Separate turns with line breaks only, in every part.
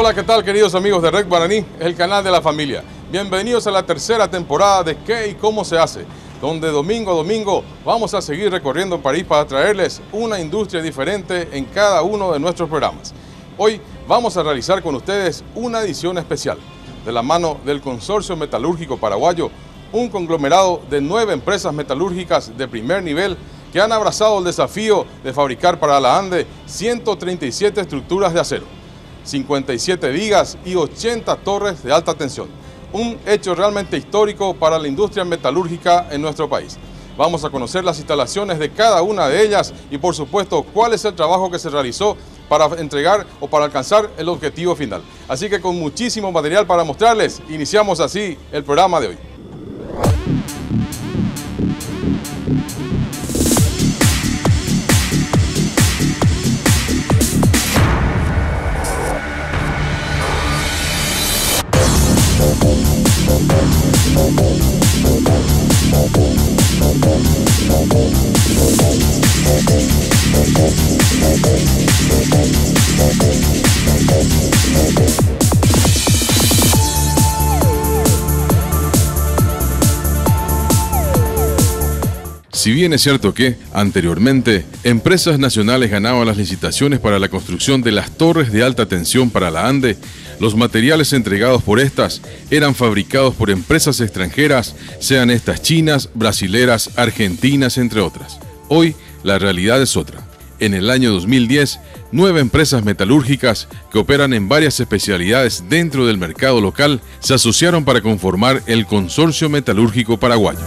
Hola, ¿qué tal, queridos amigos de Red Guaraní? Es el canal de la familia. Bienvenidos a la tercera temporada de ¿Qué y cómo se hace?, donde domingo a domingo vamos a seguir recorriendo el país para traerles una industria diferente en cada uno de nuestros programas. Hoy vamos a realizar con ustedes una edición especial de la mano del Consorcio Metalúrgico Paraguayo, un conglomerado de 9 empresas metalúrgicas de primer nivel que han abrazado el desafío de fabricar para la ANDE 137 estructuras de acero, 57 vigas y 80 torres de alta tensión. Un hecho realmente histórico para la industria metalúrgica en nuestro país. Vamos a conocer las instalaciones de cada una de ellas y, por supuesto, cuál es el trabajo que se realizó para entregar o para alcanzar el objetivo final. Así que con muchísimo material para mostrarles, iniciamos así el programa de hoy. Si bien es cierto que, anteriormente, empresas nacionales ganaban las licitaciones para la construcción de las torres de alta tensión para la ANDE, los materiales entregados por estas eran fabricados por empresas extranjeras, sean estas chinas, brasileras, argentinas, entre otras. Hoy, la realidad es otra. En el año 2010, 9 empresas metalúrgicas que operan en varias especialidades dentro del mercado local se asociaron para conformar el Consorcio Metalúrgico Paraguayo.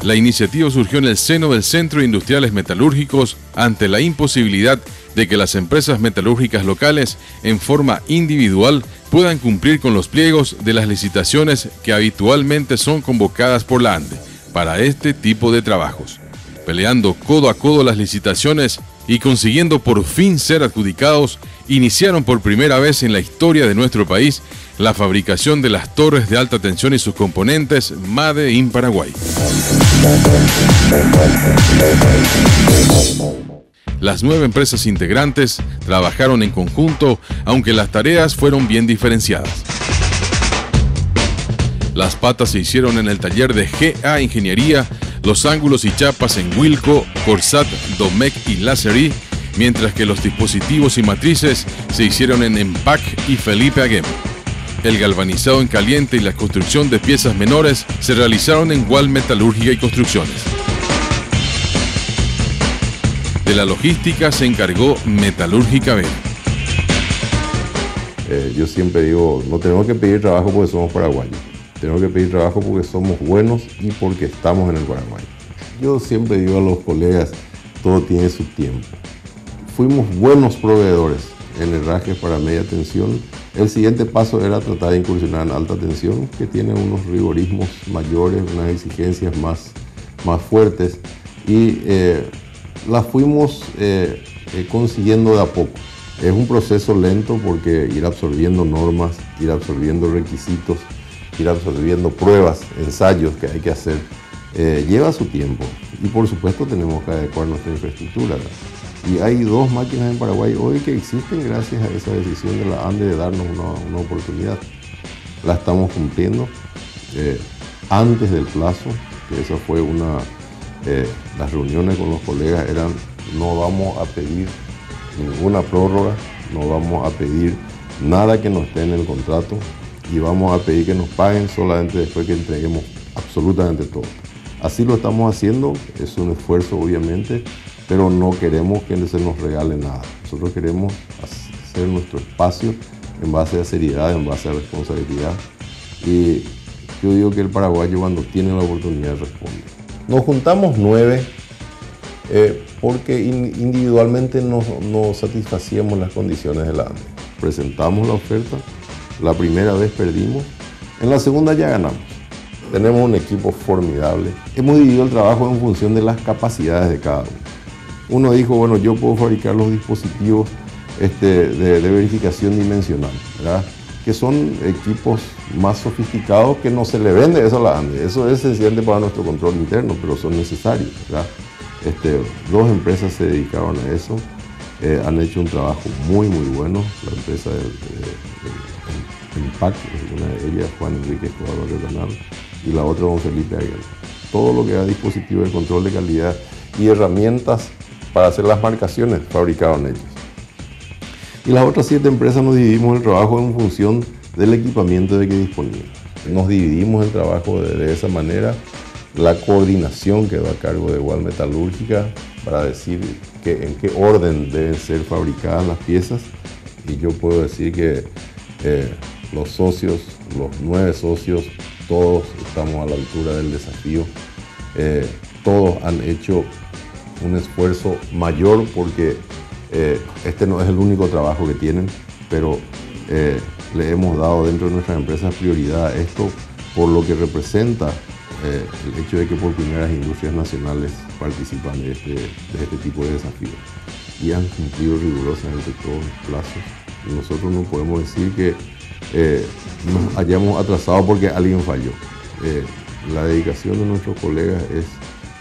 La iniciativa surgió en el seno del Centro de Industriales Metalúrgicos ante la imposibilidad de que las empresas metalúrgicas locales, en forma individual, puedan cumplir con los pliegos de las licitaciones que habitualmente son convocadas por la ANDE para este tipo de trabajos. Peleando codo a codo las licitaciones y consiguiendo por fin ser adjudicados, iniciaron por primera vez en la historia de nuestro país la fabricación de las torres de alta tensión y sus componentes Made in Paraguay. Las 9 empresas integrantes trabajaron en conjunto, aunque las tareas fueron bien diferenciadas. Las patas se hicieron en el taller de GA Ingeniería, los ángulos y chapas en Wilco, Corsat, Domecq y Lacerie, mientras que los dispositivos y matrices se hicieron en EMPAC y Felipe Aguem. El galvanizado en caliente y la construcción de piezas menores se realizaron en Gual Metalúrgica y Construcciones. De la logística se encargó Metalúrgica B.
Yo siempre digo, no tenemos que pedir trabajo porque somos paraguayos. Tenemos que pedir trabajo porque somos buenos y porque estamos en el Paraguay. Yo siempre digo a los colegas, todo tiene su tiempo. Fuimos buenos proveedores en herrajes para media tensión. El siguiente paso era tratar de incursionar en alta tensión, que tiene unos rigorismos mayores, unas exigencias más fuertes, y las fuimos consiguiendo de a poco. Es un proceso lento porque ir absorbiendo normas, ir absorbiendo requisitos, ir absorbiendo pruebas, ensayos que hay que hacer, lleva su tiempo. Y por supuesto tenemos que adecuar nuestra infraestructura. Y hay 2 máquinas en Paraguay hoy que existen gracias a esa decisión de la ANDE de darnos una oportunidad. La estamos cumpliendo antes del plazo, que esa fue las reuniones con los colegas eran: no vamos a pedir ninguna prórroga, no vamos a pedir nada que no esté en el contrato y vamos a pedir que nos paguen solamente después que entreguemos absolutamente todo. Así lo estamos haciendo, es un esfuerzo obviamente, pero no queremos que se nos regale nada. Nosotros queremos hacer nuestro espacio en base a seriedad, en base a responsabilidad. Y yo digo que el paraguayo, cuando tiene la oportunidad, responde. Nos juntamos 9 porque individualmente no satisfacíamos las condiciones de la ANDE. Presentamos la oferta, la primera vez perdimos, en la segunda ya ganamos. Tenemos un equipo formidable. Hemos dividido el trabajo en función de las capacidades de cada uno. Uno dijo, bueno, yo puedo fabricar los dispositivos de verificación dimensional, ¿verdad? Que son equipos más sofisticados que no se le vende eso a la ANDE. Eso es esencial para nuestro control interno, pero son necesarios, ¿verdad? 2 empresas se dedicaron a eso. Han hecho un trabajo muy bueno. La empresa EMPAC, una de ellas, Juan Enrique Escobar Artesanal, y la otra, don Felipe Aguilar. Todo lo que da dispositivos de control de calidad y herramientas para hacer las marcaciones fabricaron ellos. Y las otras 7 empresas nos dividimos el trabajo en función del equipamiento de que disponíamos. Nos dividimos el trabajo de esa manera. La coordinación quedó a cargo de Gual Metalúrgica para decir en qué orden deben ser fabricadas las piezas. Y yo puedo decir que los socios, los 9 socios, todos estamos a la altura del desafío. Todos han hecho un esfuerzo mayor porque este no es el único trabajo que tienen, pero le hemos dado dentro de nuestras empresas prioridad a esto por lo que representa el hecho de que por primeras industrias nacionales participan de este tipo de desafíos y han cumplido rigurosamente todos los plazos. Y nosotros no podemos decir que nos hayamos atrasado porque alguien falló. La dedicación de nuestros colegas es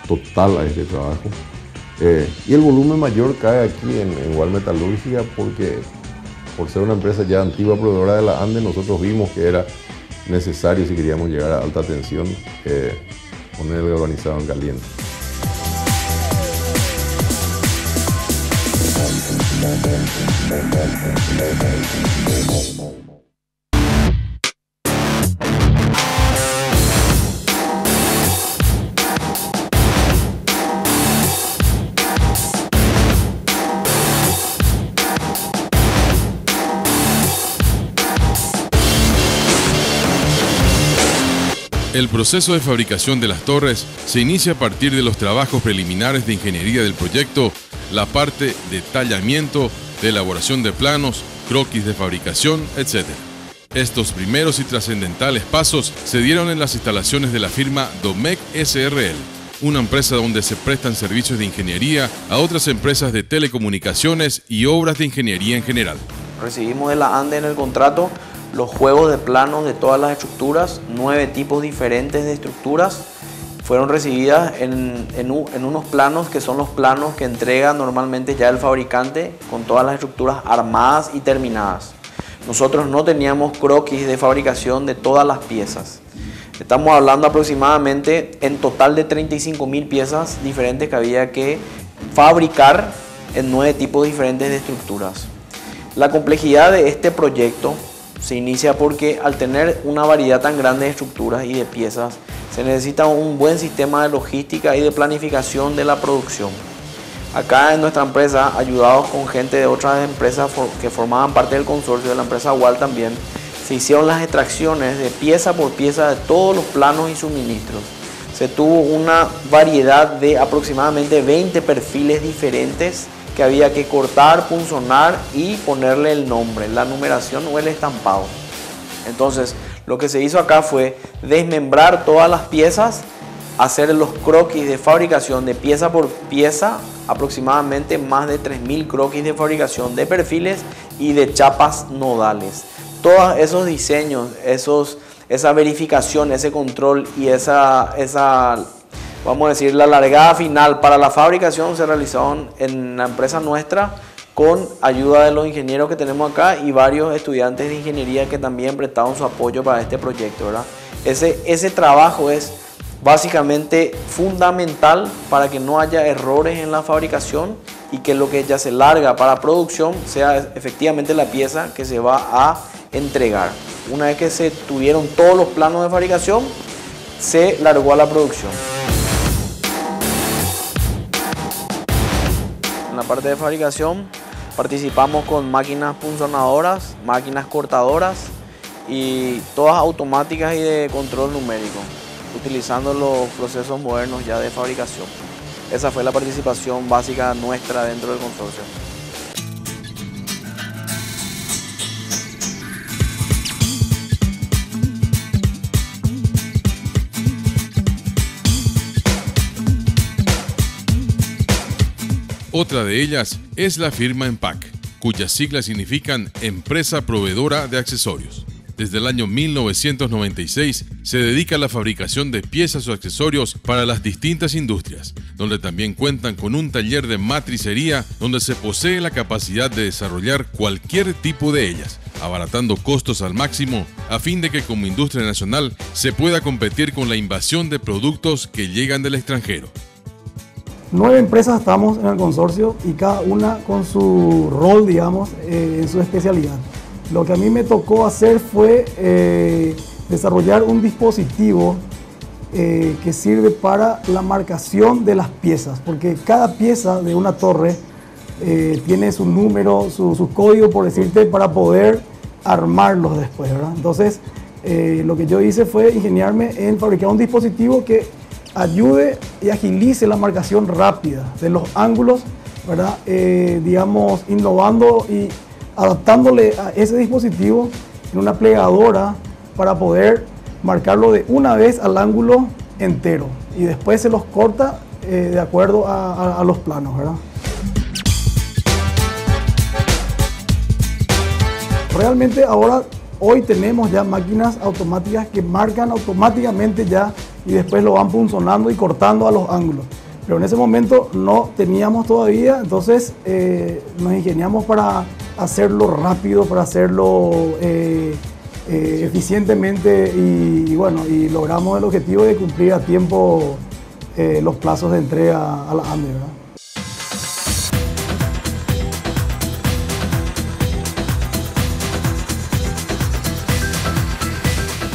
total a este trabajo. Y el volumen mayor cae aquí en Gual Metalúrgica porque por ser una empresa ya antigua proveedora de la ANDE, nosotros vimos que era necesario, si queríamos llegar a alta tensión, poner el galvanizado en caliente.
El proceso de fabricación de las torres se inicia a partir de los trabajos preliminares de ingeniería del proyecto, la parte de tallamiento, de elaboración de planos, croquis de fabricación, etc. Estos primeros y trascendentales pasos se dieron en las instalaciones de la firma Domecq S.r.l., una empresa donde se prestan servicios de ingeniería a otras empresas de telecomunicaciones y obras de ingeniería en general.
Recibimos de la ANDE en el contrato los juegos de planos de todas las estructuras, 9 tipos diferentes de estructuras. Fueron recibidas en unos planos que son los planos que entrega normalmente ya el fabricante con todas las estructuras armadas y terminadas. Nosotros no teníamos croquis de fabricación de todas las piezas. Estamos hablando aproximadamente en total de 35.000 piezas diferentes que había que fabricar en 9 tipos diferentes de estructuras. La complejidad de este proyecto se inicia porque al tener una variedad tan grande de estructuras y de piezas, se necesita un buen sistema de logística y de planificación de la producción. Acá en nuestra empresa, ayudados con gente de otras empresas que formaban parte del consorcio de la empresa Gual también, se hicieron las extracciones de pieza por pieza de todos los planos y suministros. Se tuvo una variedad de aproximadamente 20 perfiles diferentes que había que cortar, punzonar y ponerle el nombre, la numeración o el estampado. Entonces, lo que se hizo acá fue desmembrar todas las piezas, hacer los croquis de fabricación de pieza por pieza, aproximadamente más de 3.000 croquis de fabricación de perfiles y de chapas nodales. Todos esos diseños, esa verificación, ese control y vamos a decir, la largada final para la fabricación se realizaron en la empresa nuestra con ayuda de los ingenieros que tenemos acá y varios estudiantes de ingeniería que también prestaron su apoyo para este proyecto, ¿verdad? Ese trabajo es básicamente fundamental para que no haya errores en la fabricación y que lo que ya se larga para producción sea efectivamente la pieza que se va a entregar. Una vez que se tuvieron todos los planos de fabricación, se largó a la producción. En la parte de fabricación participamos con máquinas punzonadoras, máquinas cortadoras y todas automáticas y de control numérico, utilizando los procesos modernos ya de fabricación. Esa fue la participación básica nuestra dentro del consorcio.
Otra de ellas es la firma EMPAC, cuyas siglas significan Empresa Proveedora de Accesorios. Desde el año 1996 se dedica a la fabricación de piezas o accesorios para las distintas industrias, donde también cuentan con un taller de matricería donde se posee la capacidad de desarrollar cualquier tipo de ellas, abaratando costos al máximo a fin de que como industria nacional se pueda competir con la invasión de productos que llegan del extranjero.
9 empresas estamos en el consorcio y cada una con su rol, digamos, en su especialidad. Lo que a mí me tocó hacer fue desarrollar un dispositivo que sirve para la marcación de las piezas, porque cada pieza de una torre tiene su número, su código, por decirte, para poder armarlos después, ¿verdad? Entonces, lo que yo hice fue ingeniarme en fabricar un dispositivo que ayude y agilice la marcación rápida de los ángulos, ¿verdad? Digamos, innovando y adaptándole a ese dispositivo en una plegadora para poder marcarlo de una vez al ángulo entero y después se los corta de acuerdo a los planos, ¿verdad? Realmente hoy tenemos ya máquinas automáticas que marcan automáticamente ya y después lo van punzonando y cortando a los ángulos. Pero en ese momento no teníamos todavía, entonces nos ingeniamos para hacerlo rápido, para hacerlo eficientemente y bueno, y logramos el objetivo de cumplir a tiempo los plazos de entrega a la ANDE, ¿verdad?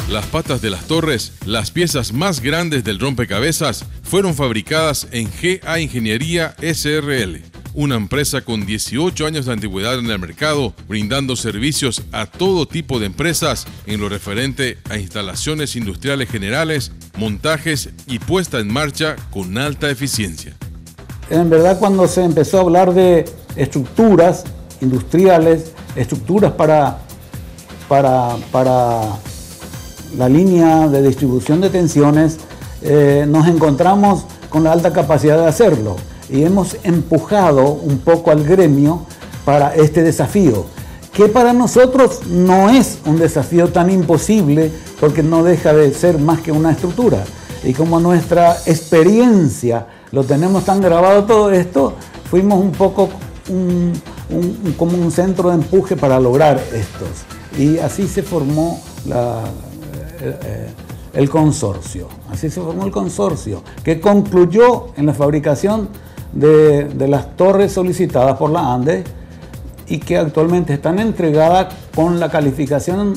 Las patas de las torres, las piezas más grandes del rompecabezas, fueron fabricadas en GA Ingeniería SRL, una empresa con 18 años de antigüedad en el mercado, brindando servicios a todo tipo de empresas en lo referente a instalaciones industriales generales, montajes y puesta en marcha con alta eficiencia.
En verdad, cuando se empezó a hablar de estructuras industriales, estructuras para la línea de distribución de tensiones, nos encontramos con la alta capacidad de hacerlo y hemos empujado un poco al gremio para este desafío, que para nosotros no es un desafío tan imposible porque no deja de ser más que una estructura. Y como nuestra experiencia lo tenemos tan grabado todo esto, fuimos un poco como un centro de empuje para lograr estos. Y así se formó el consorcio. Así se formó el consorcio, que concluyó en la fabricación de las torres solicitadas por la ANDE y que actualmente están entregadas con la calificación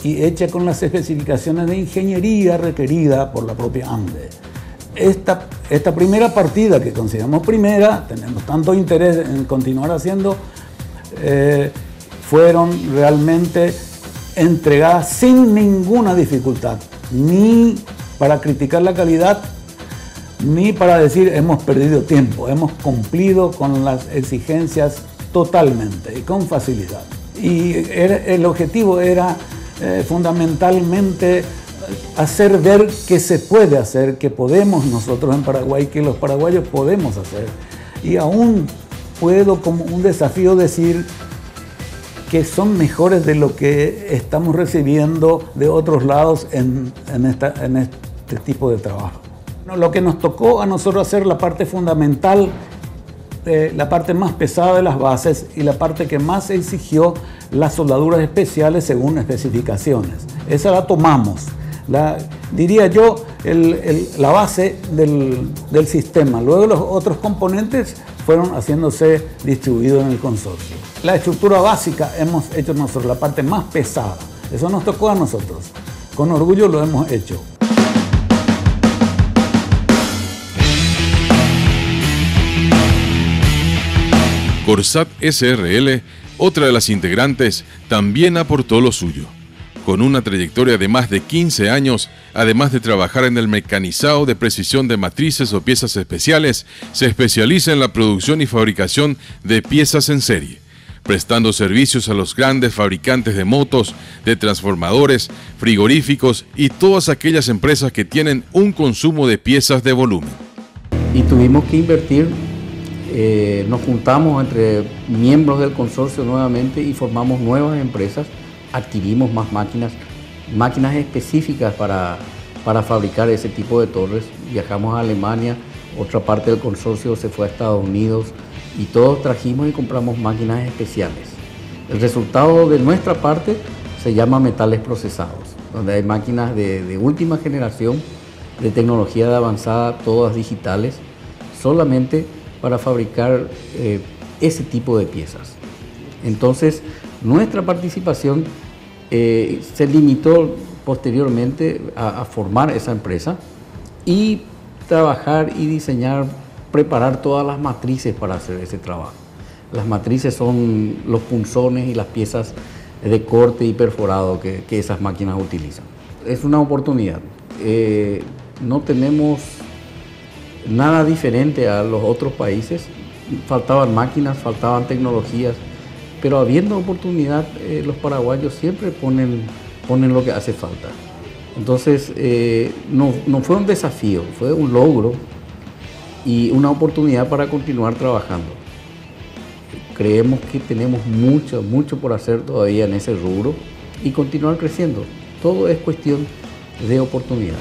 y hechas con las especificaciones de ingeniería requerida por la propia ANDE. Esta primera partida, que consideramos primera, tenemos tanto interés en continuar haciendo, fueron realmente entregadas sin ninguna dificultad, ni para criticar la calidad, ni para decir hemos perdido tiempo. Hemos cumplido con las exigencias totalmente y con facilidad. Y el objetivo era fundamentalmente hacer ver que se puede hacer, que podemos nosotros en Paraguay, que los paraguayos podemos hacer. Y aún puedo como un desafío decir que son mejores de lo que estamos recibiendo de otros lados en este tipo de trabajo. Lo que nos tocó a nosotros hacer la parte fundamental, la parte más pesada de las bases y la parte que más exigió las soldaduras especiales según especificaciones. Esa la tomamos. Diría yo, la base del sistema. Luego los otros componentes fueron haciéndose distribuidos en el consorcio. La estructura básica hemos hecho nosotros, la parte más pesada. Eso nos tocó a nosotros. Con orgullo lo hemos hecho.
Corsat SRL, otra de las integrantes, también aportó lo suyo. Con una trayectoria de más de 15 años, además de trabajar en el mecanizado de precisión de matrices o piezas especiales, se especializa en la producción y fabricación de piezas en serie, prestando servicios a los grandes fabricantes de motos, de transformadores, frigoríficos y todas aquellas empresas que tienen un consumo de piezas de volumen.
Y tuvimos que invertir, nos juntamos entre miembros del consorcio nuevamente y formamos nuevas empresas, adquirimos más máquinas máquinas específicas para fabricar ese tipo de torres. Viajamos a Alemania, otra parte del consorcio se fue a Estados Unidos y todos trajimos y compramos máquinas especiales. El resultado de nuestra parte se llama metales procesados, donde hay máquinas de última generación, de tecnología de avanzada, todas digitales, solamente para fabricar ese tipo de piezas. Entonces, nuestra participación se limitó posteriormente a formar esa empresa y trabajar y diseñar, preparar todas las matrices para hacer ese trabajo. Las matrices son los punzones y las piezas de corte y perforado que esas máquinas utilizan. Es una oportunidad. No tenemos nada diferente a los otros países. Faltaban máquinas, faltaban tecnologías, pero habiendo oportunidad, los paraguayos siempre ponen lo que hace falta. Entonces, no fue un desafío, fue un logro y una oportunidad para continuar trabajando. Creemos que tenemos mucho por hacer todavía en ese rubro y continuar creciendo. Todo es cuestión de oportunidad.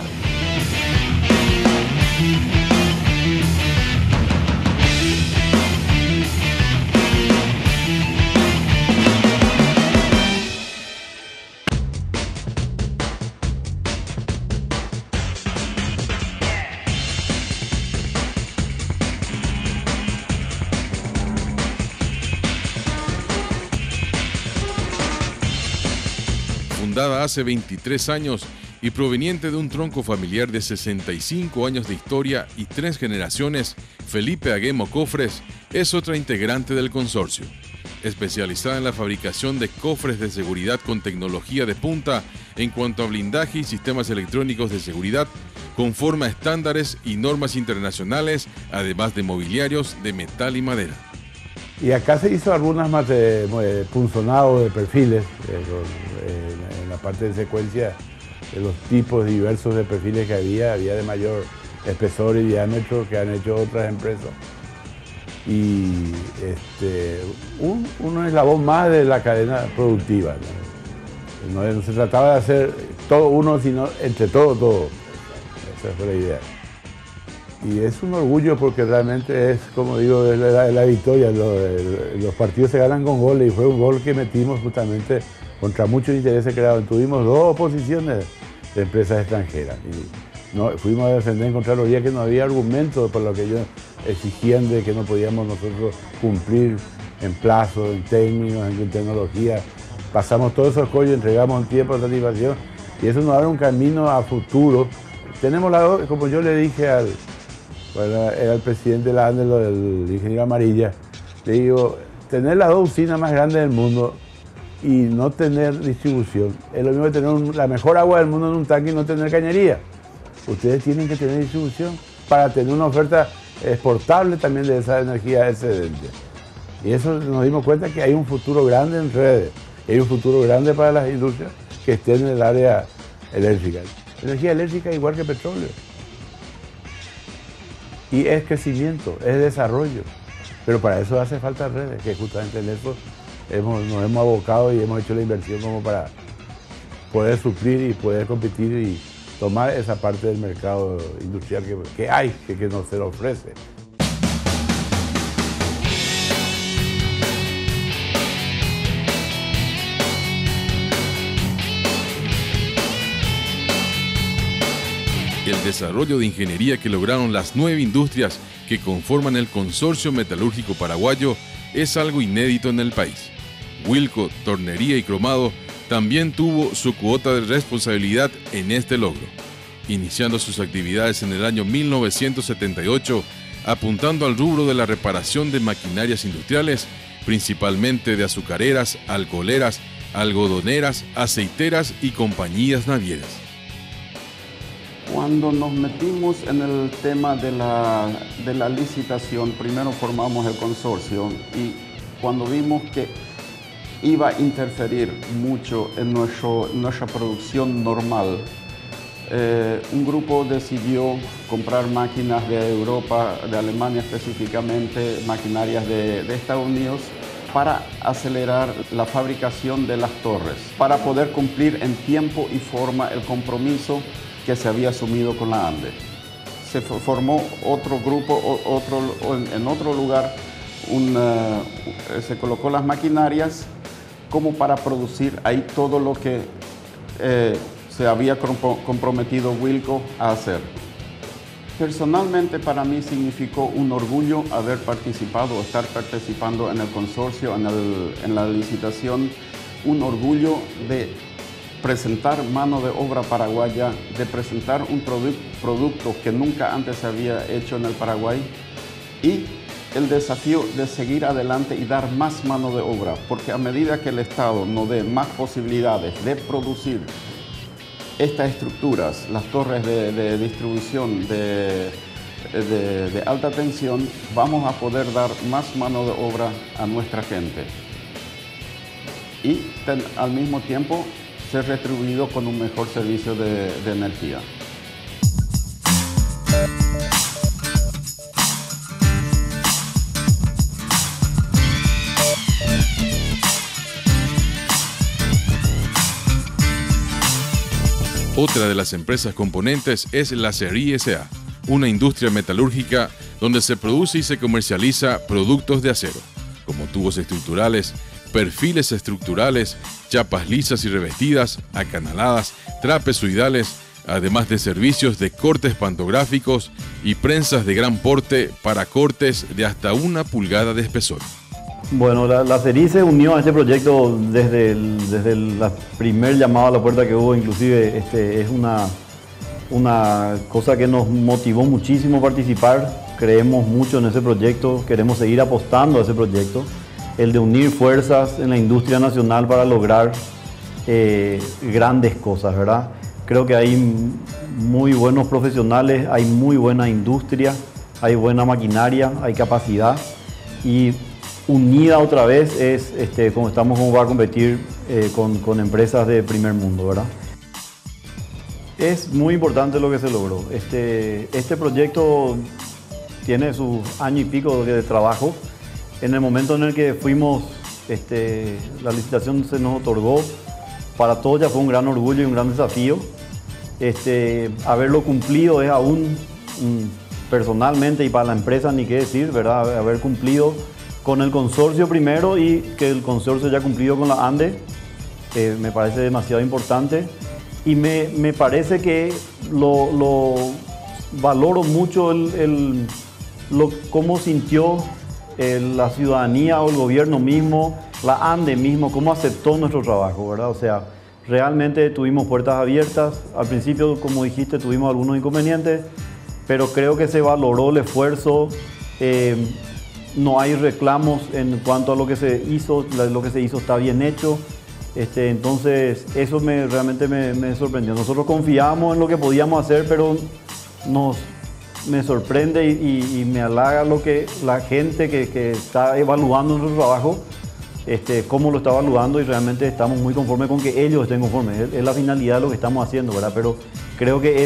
Fundada hace 23 años y proveniente de un tronco familiar de 65 años de historia y 3 generaciones, Felipe Aguemo Cofres es otra integrante del consorcio. Especializada en la fabricación de cofres de seguridad con tecnología de punta en cuanto a blindaje y sistemas electrónicos de seguridad, conforme a estándares y normas internacionales, además de mobiliarios de metal y madera.
Y acá se hizo algunas más de punzonado de perfiles, en la parte de secuencia de los tipos diversos de perfiles que había de mayor espesor y diámetro que han hecho otras empresas. Y un eslabón más de la cadena productiva. No se trataba de hacer todo uno, sino entre todo. Esa fue la idea. Y es un orgullo porque realmente es, como digo, es la victoria. Los partidos se ganan con goles y fue un gol que metimos justamente contra muchos intereses creados. Tuvimos 2 oposiciones de empresas extranjeras. Y fuimos a defender en Contraloría que no había argumentos por lo que ellos exigían de que no podíamos nosotros cumplir en plazo, en términos, en tecnología. Pasamos todos esos escollos, entregamos un tiempo de satisfacción y eso nos abre un camino a futuro. Tenemos como yo le dije era el presidente de la ANDE, el ingeniero Amarilla, le digo, tener las 2 usinas más grandes del mundo y no tener distribución es lo mismo que tener la mejor agua del mundo en un tanque y no tener cañería. Ustedes tienen que tener distribución para tener una oferta exportable también de esa energía excedente. Y eso nos dimos cuenta que hay un futuro grande en redes, hay un futuro grande para las industrias que estén en el área eléctrica. Energía eléctrica igual que petróleo. Y es crecimiento, es desarrollo. Pero para eso hace falta redes, que justamente en eso nos hemos abocado y hemos hecho la inversión como para poder suplir y poder competir y tomar esa parte del mercado industrial que hay, que nos se lo ofrece.
El desarrollo de ingeniería que lograron las 9 industrias que conforman el Consorcio Metalúrgico Paraguayo es algo inédito en el país. Wilco, Tornería y Cromado también tuvo su cuota de responsabilidad en este logro, iniciando sus actividades en el año 1978, apuntando al rubro de la reparación de maquinarias industriales, principalmente de azucareras, alcoholeras, algodoneras, aceiteras y compañías navieras.
Cuando nos metimos en el tema de la licitación, primero formamos el consorcio y cuando vimos que iba a interferir mucho en nuestra producción normal, un grupo decidió comprar máquinas de Europa, de Alemania específicamente, maquinarias de Estados Unidos, para acelerar la fabricación de las torres, para poder cumplir en tiempo y forma el compromiso que se había asumido con la ANDE. Se formó otro grupo, en otro lugar, se colocó las maquinarias como para producir ahí todo lo que se había comprometido Wilco a hacer. Personalmente para mí significó un orgullo haber participado, estar participando en el consorcio, en la licitación, un orgullo de presentar mano de obra paraguaya, de presentar un producto que nunca antes se había hecho en el Paraguay y el desafío de seguir adelante y dar más mano de obra, porque a medida que el Estado nos dé más posibilidades de producir estas estructuras, las torres de distribución de alta tensión, vamos a poder dar más mano de obra a nuestra gente y al mismo tiempo ser retribuido con un mejor servicio de energía.
Otra de las empresas componentes es la SERI S.A., una industria metalúrgica donde se produce y se comercializa productos de acero, como tubos estructurales, perfiles estructurales, chapas lisas y revestidas, acanaladas, trapezoidales, además de servicios de cortes pantográficos y prensas de gran porte para cortes de hasta 1 pulgada de espesor.
Bueno, la SERI se unió a este proyecto desde el primer llamado a la puerta que hubo, inclusive es una cosa que nos motivó muchísimo a participar. Creemos mucho en ese proyecto, queremos seguir apostando a ese proyecto, el de unir fuerzas en la industria nacional para lograr grandes cosas, ¿verdad? Creo que hay muy buenos profesionales, hay muy buena industria, hay buena maquinaria, hay capacidad y unida otra vez es como va a competir con empresas de primer mundo, ¿verdad? Es muy importante lo que se logró. Este proyecto tiene sus años y pico de trabajo. En el momento en el que fuimos, la licitación se nos otorgó, para todos ya fue un gran orgullo y un gran desafío. Haberlo cumplido es aún personalmente y para la empresa ni qué decir, ¿verdad? Haber cumplido con el consorcio primero y que el consorcio haya cumplido con la ANDE, me parece demasiado importante y me parece que lo valoro mucho cómo sintió la ciudadanía o el gobierno mismo, la ANDE mismo, cómo aceptó nuestro trabajo, ¿verdad? O sea, realmente tuvimos puertas abiertas. Al principio, como dijiste, tuvimos algunos inconvenientes, pero creo que se valoró el esfuerzo. No hay reclamos en cuanto a lo que se hizo está bien hecho. Entonces, eso realmente me sorprendió. Nosotros confiábamos en lo que podíamos hacer, pero me sorprende y me halaga lo que la gente que está evaluando nuestro trabajo, cómo lo está evaluando y realmente estamos muy conformes con que ellos estén conformes. Es la finalidad de lo que estamos haciendo, ¿verdad? Pero creo que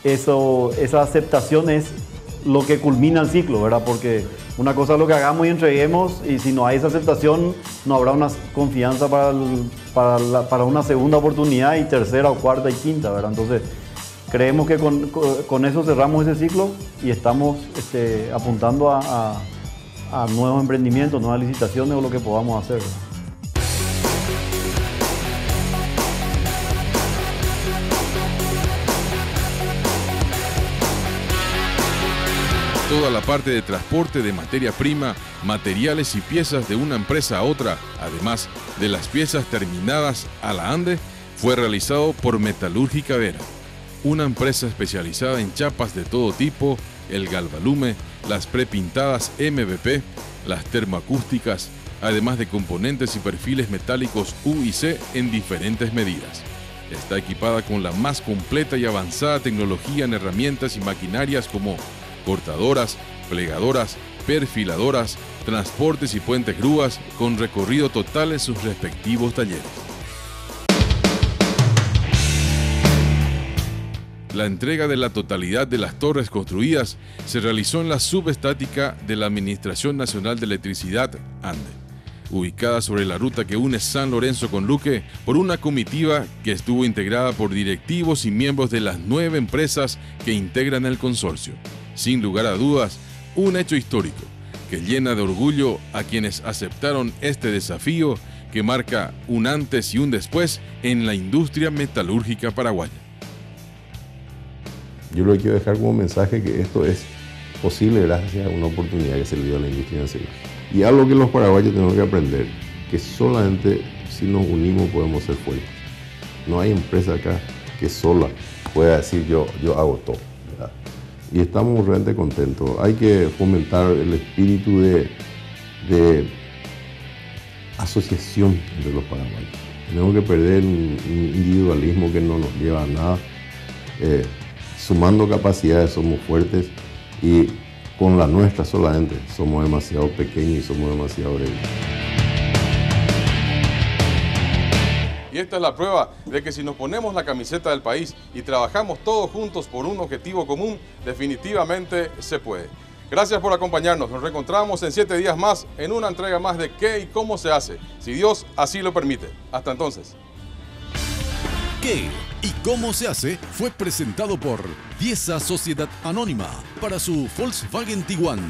esa aceptación es lo que culmina el ciclo, ¿verdad? Porque una cosa es lo que hagamos y entreguemos y si no hay esa aceptación no habrá una confianza para una segunda oportunidad y tercera o cuarta y quinta, ¿verdad? Entonces creemos que con eso cerramos ese ciclo y estamos apuntando a nuevos emprendimientos, nuevas licitaciones o lo que podamos hacer, ¿verdad?
Toda la parte de transporte de materia prima, materiales y piezas de una empresa a otra, además de las piezas terminadas a la ANDE, fue realizado por Metalúrgica Vera, una empresa especializada en chapas de todo tipo, el galvalume, las prepintadas MVP, las termoacústicas, además de componentes y perfiles metálicos U y C en diferentes medidas. Está equipada con la más completa y avanzada tecnología en herramientas y maquinarias como cortadoras, plegadoras, perfiladoras, transportes y puentes grúas con recorrido total en sus respectivos talleres. La entrega de la totalidad de las torres construidas se realizó en la subestática de la Administración Nacional de Electricidad, ANDE, ubicada sobre la ruta que une San Lorenzo con Luque, por una comitiva que estuvo integrada por directivos y miembros de las 9 empresas que integran el consorcio. Sin lugar a dudas, un hecho histórico que llena de orgullo a quienes aceptaron este desafío que marca un antes y un después en la industria metalúrgica paraguaya.
Yo lo quiero dejar como mensaje que esto es posible gracias a una oportunidad que se le dio a la industria nacional. Y algo que los paraguayos tenemos que aprender, que solamente si nos unimos podemos ser fuertes. No hay empresa acá que sola pueda decir yo hago todo, ¿verdad? Y estamos realmente contentos. Hay que fomentar el espíritu de asociación entre los paraguayos. Tenemos que perder un individualismo que no nos lleva a nada. Sumando capacidades somos fuertes y con la nuestra solamente somos demasiado pequeños y somos demasiado débiles.
Y esta es la prueba de que si nos ponemos la camiseta del país y trabajamos todos juntos por un objetivo común, definitivamente se puede. Gracias por acompañarnos. Nos reencontramos en 7 días más en una entrega más de qué y cómo se hace, si Dios así lo permite. Hasta entonces.
¿Qué y cómo se hace? Fue presentado por Diesa Sociedad Anónima para su Volkswagen Tiguan.